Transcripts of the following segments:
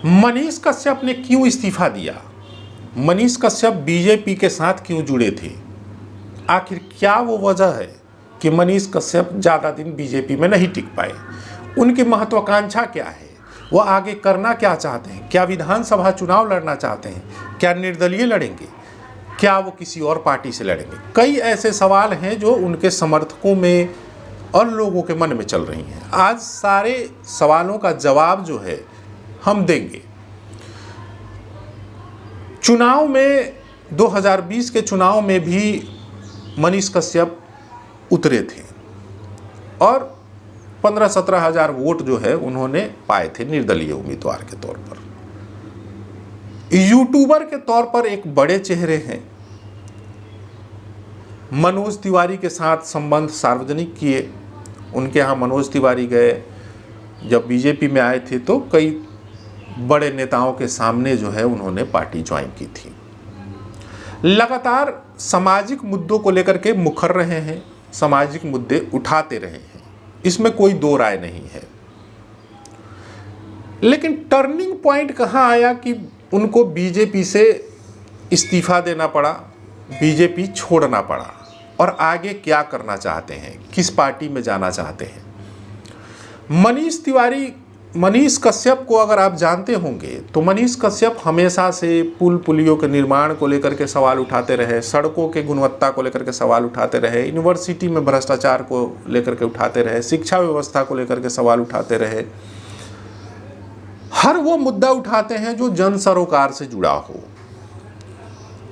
मनीष कश्यप ने क्यों इस्तीफा दिया? मनीष कश्यप बीजेपी के साथ क्यों जुड़े थे? आखिर क्या वो वजह है कि मनीष कश्यप ज़्यादा दिन बीजेपी में नहीं टिक पाए? उनकी महत्वाकांक्षा क्या है? वो आगे करना क्या चाहते हैं? क्या विधानसभा चुनाव लड़ना चाहते हैं? क्या निर्दलीय लड़ेंगे? क्या वो किसी और पार्टी से लड़ेंगे? कई ऐसे सवाल हैं जो उनके समर्थकों में और लोगों के मन में चल रही हैं। आज सारे सवालों का जवाब जो है हम देंगे। चुनाव में 2020 के चुनाव में भी मनीष कश्यप उतरे थे और 15-17 हज़ार वोट जो है उन्होंने पाए थे निर्दलीय उम्मीदवार के तौर पर। यूट्यूबर के तौर पर एक बड़े चेहरे हैं। मनोज तिवारी के साथ संबंध सार्वजनिक किए। उनके यहाँ मनोज तिवारी गए, जब बीजेपी में आए थे तो कई बड़े नेताओं के सामने जो है उन्होंने पार्टी ज्वाइन की थी। लगातार सामाजिक मुद्दों को लेकर के मुखर रहे हैं, सामाजिक मुद्दे उठाते रहे हैं, इसमें कोई दो राय नहीं है। लेकिन टर्निंग पॉइंट कहाँ आया कि उनको बीजेपी से इस्तीफा देना पड़ा, बीजेपी छोड़ना पड़ा, और आगे क्या करना चाहते हैं, किस पार्टी में जाना चाहते हैं? मनीष कश्यप को अगर आप जानते होंगे तो मनीष कश्यप हमेशा से पुल पुलियों के निर्माण को लेकर के सवाल उठाते रहे, सड़कों के गुणवत्ता को लेकर के सवाल उठाते रहे, यूनिवर्सिटी में भ्रष्टाचार को लेकर के उठाते रहे, शिक्षा व्यवस्था को लेकर के सवाल उठाते रहे। हर वो मुद्दा उठाते हैं जो जन सरोकार से जुड़ा हो,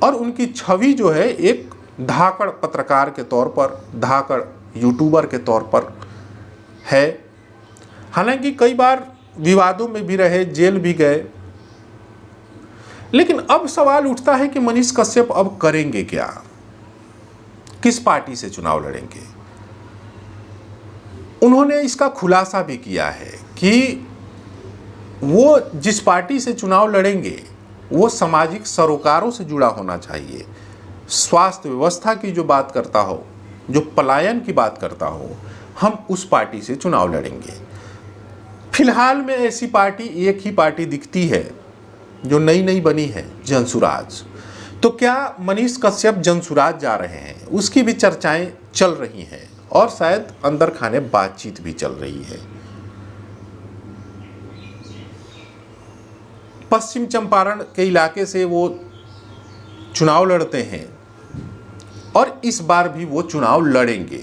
और उनकी छवि जो है एक धाकड़ पत्रकार के तौर पर, धाकड़ यूट्यूबर के तौर पर है। हालांकि कई बार विवादों में भी रहे, जेल भी गए। लेकिन अब सवाल उठता है कि मनीष कश्यप अब करेंगे क्या, किस पार्टी से चुनाव लड़ेंगे? उन्होंने इसका खुलासा भी किया है कि वो जिस पार्टी से चुनाव लड़ेंगे वो सामाजिक सरोकारों से जुड़ा होना चाहिए, स्वास्थ्य व्यवस्था की जो बात करता हो, जो पलायन की बात करता हो, हम उस पार्टी से चुनाव लड़ेंगे। फिलहाल में ऐसी पार्टी एक ही पार्टी दिखती है जो नई नई बनी है, जनसुराज। तो क्या मनीष कश्यप जनसुराज जा रहे हैं? उसकी भी चर्चाएं चल रही हैं और शायद अंदर खाने बातचीत भी चल रही है। पश्चिम चंपारण के इलाके से वो चुनाव लड़ते हैं और इस बार भी वो चुनाव लड़ेंगे।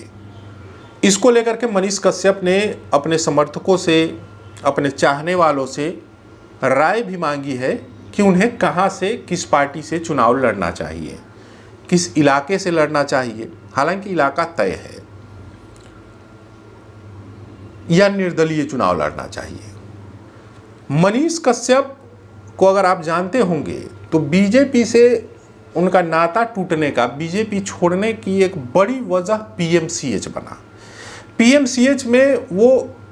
इसको लेकर के मनीष कश्यप ने अपने समर्थकों से, अपने चाहने वालों से राय भी मांगी है कि उन्हें कहां से, किस पार्टी से चुनाव लड़ना चाहिए, किस इलाके से लड़ना चाहिए। हालांकि इलाका तय है, या निर्दलीय चुनाव लड़ना चाहिए। मनीष कश्यप को अगर आप जानते होंगे तो बीजेपी से उनका नाता टूटने का, बीजेपी छोड़ने की एक बड़ी वजह पीएमसीएच बना। पीएमसीएच में वो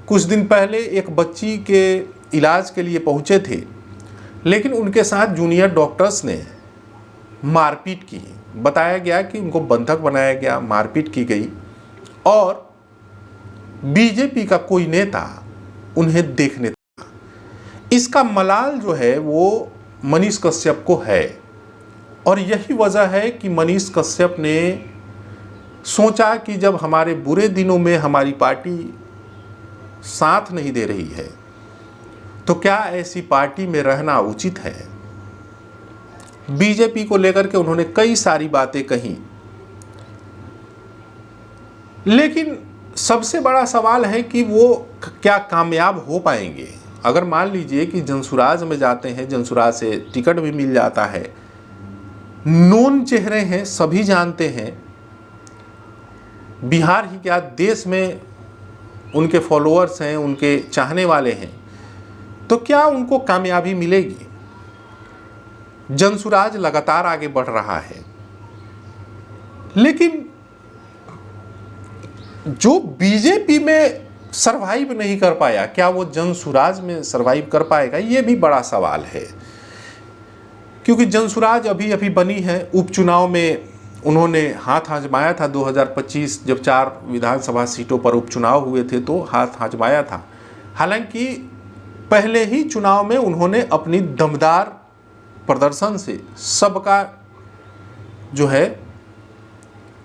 कुछ दिन पहले एक बच्ची के इलाज के लिए पहुंचे थे, लेकिन उनके साथ जूनियर डॉक्टर्स ने मारपीट की। बताया गया कि उनको बंधक बनाया गया, मारपीट की गई, और बीजेपी का कोई नेता उन्हें देखने था। इसका मलाल जो है वो मनीष कश्यप को है, और यही वजह है कि मनीष कश्यप ने सोचा कि जब हमारे बुरे दिनों में हमारी पार्टी साथ नहीं दे रही है तो क्या ऐसी पार्टी में रहना उचित है। बीजेपी को लेकर के उन्होंने कई सारी बातें कही, लेकिन सबसे बड़ा सवाल है कि वो क्या कामयाब हो पाएंगे। अगर मान लीजिए कि जनसुराज में जाते हैं, जनसुराज से टिकट भी मिल जाता है, नोन चेहरे हैं, सभी जानते हैं, बिहार ही क्या देश में उनके फॉलोअर्स हैं, उनके चाहने वाले हैं, तो क्या उनको कामयाबी मिलेगी? जनसुराज लगातार आगे बढ़ रहा है, लेकिन जो बीजेपी में सरवाइव नहीं कर पाया, क्या वो जनसुराज में सरवाइव कर पाएगा? ये भी बड़ा सवाल है, क्योंकि जनसुराज अभी अभी बनी है। उपचुनाव में उन्होंने हाथ आजमाया था 2025, जब 4 विधानसभा सीटों पर उपचुनाव हुए थे तो हाथ आजमाया था। हालांकि पहले ही चुनाव में उन्होंने अपनी दमदार प्रदर्शन से सबका जो है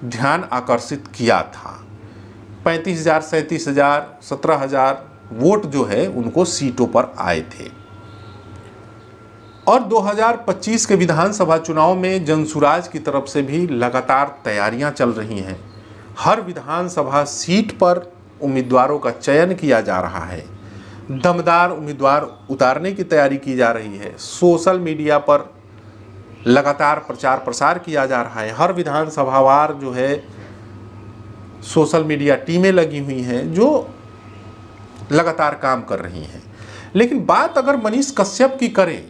ध्यान आकर्षित किया था। 35,000, 37,000, 17,000 वोट जो है उनको सीटों पर आए थे। और 2025 के विधानसभा चुनाव में जनसुराज की तरफ से भी लगातार तैयारियां चल रही हैं। हर विधानसभा सीट पर उम्मीदवारों का चयन किया जा रहा है, दमदार उम्मीदवार उतारने की तैयारी की जा रही है। सोशल मीडिया पर लगातार प्रचार प्रसार किया जा रहा है। हर विधानसभावार जो है सोशल मीडिया टीमें लगी हुई हैं जो लगातार काम कर रही हैं। लेकिन बात अगर मनीष कश्यप की करें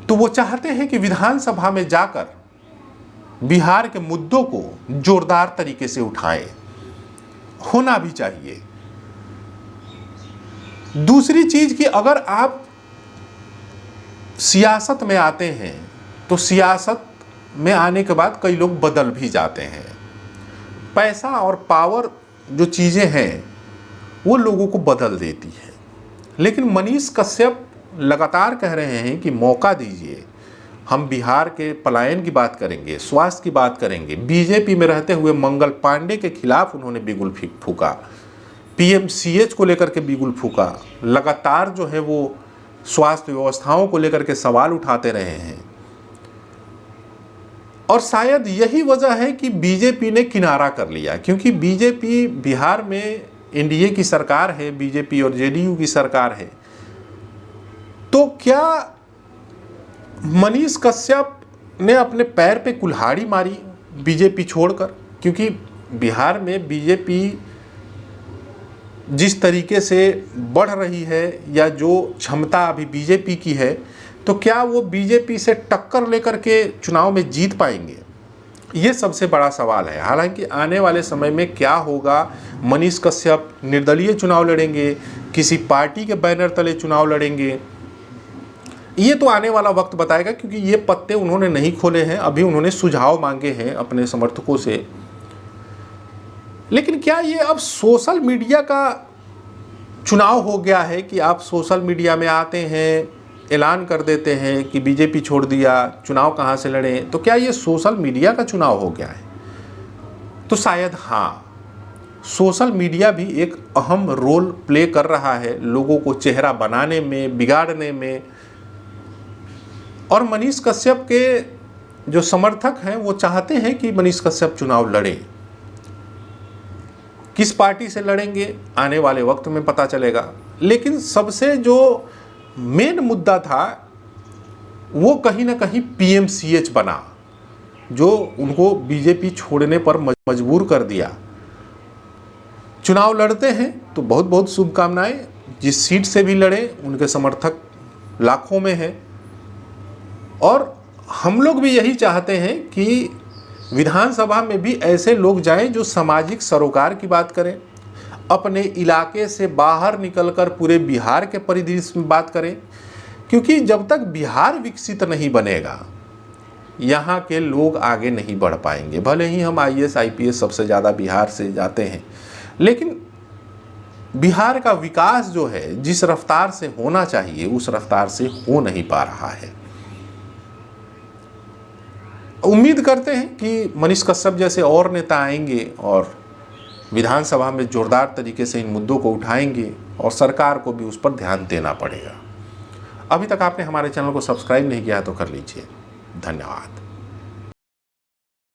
तो वो चाहते हैं कि विधानसभा में जाकर बिहार के मुद्दों को जोरदार तरीके से उठाएं, होना भी चाहिए। दूसरी चीज कि अगर आप सियासत में आते हैं तो सियासत में आने के बाद कई लोग बदल भी जाते हैं। पैसा और पावर जो चीज़ें हैं वो लोगों को बदल देती है। लेकिन मनीष कश्यप लगातार कह रहे हैं कि मौका दीजिए, हम बिहार के पलायन की बात करेंगे, स्वास्थ्य की बात करेंगे। बीजेपी में रहते हुए मंगल पांडे के खिलाफ उन्होंने बिगुल फूका, पीएमसीएच को लेकर के बिगुल फूका। लगातार जो है वो स्वास्थ्य व्यवस्थाओं को लेकर के सवाल उठाते रहे हैं। और शायद यही वजह है कि बीजेपी ने किनारा कर लिया, क्योंकि बीजेपी बिहार में एनडीए की सरकार है, बीजेपी और जेडीयू की सरकार है। तो क्या मनीष कश्यप ने अपने पैर पे कुल्हाड़ी मारी बीजेपी छोड़कर? क्योंकि बिहार में बीजेपी जिस तरीके से बढ़ रही है या जो क्षमता अभी बीजेपी की है, तो क्या वो बीजेपी से टक्कर लेकर के चुनाव में जीत पाएंगे? ये सबसे बड़ा सवाल है। हालांकि आने वाले समय में क्या होगा, मनीष कश्यप निर्दलीय चुनाव लड़ेंगे, किसी पार्टी के बैनर तले चुनाव लड़ेंगे, ये तो आने वाला वक्त बताएगा, क्योंकि ये पत्ते उन्होंने नहीं खोले हैं। अभी उन्होंने सुझाव मांगे हैं अपने समर्थकों से। लेकिन क्या ये अब सोशल मीडिया का चुनाव हो गया है कि आप सोशल मीडिया में आते हैं, ऐलान कर देते हैं कि बीजेपी छोड़ दिया, चुनाव कहाँ से लड़ें? तो क्या ये सोशल मीडिया का चुनाव हो गया है? तो शायद हाँ, सोशल मीडिया भी एक अहम रोल प्ले कर रहा है लोगों को चेहरा बनाने में, बिगाड़ने में। और मनीष कश्यप के जो समर्थक हैं वो चाहते हैं कि मनीष कश्यप चुनाव लड़े। किस पार्टी से लड़ेंगे आने वाले वक्त में पता चलेगा। लेकिन सबसे जो मेन मुद्दा था वो कहीं ना कहीं पीएमसीएच बना, जो उनको बीजेपी छोड़ने पर मजबूर कर दिया। चुनाव लड़ते हैं तो बहुत बहुत शुभकामनाएं। जिस सीट से भी लड़े उनके समर्थक लाखों में हैं। और हम लोग भी यही चाहते हैं कि विधानसभा में भी ऐसे लोग जाएं जो सामाजिक सरोकार की बात करें, अपने इलाके से बाहर निकलकर पूरे बिहार के परिदृश्य में बात करें। क्योंकि जब तक बिहार विकसित नहीं बनेगा, यहाँ के लोग आगे नहीं बढ़ पाएंगे। भले ही हम आईएएस आईपीएस सबसे ज़्यादा बिहार से जाते हैं, लेकिन बिहार का विकास जो है जिस रफ्तार से होना चाहिए उस रफ्तार से हो नहीं पा रहा है। उम्मीद करते हैं कि मनीष कश्यप जैसे और नेता आएंगे और विधानसभा में जोरदार तरीके से इन मुद्दों को उठाएंगे और सरकार को भी उस पर ध्यान देना पड़ेगा। अभी तक आपने हमारे चैनल को सब्सक्राइब नहीं किया तो कर लीजिए। धन्यवाद।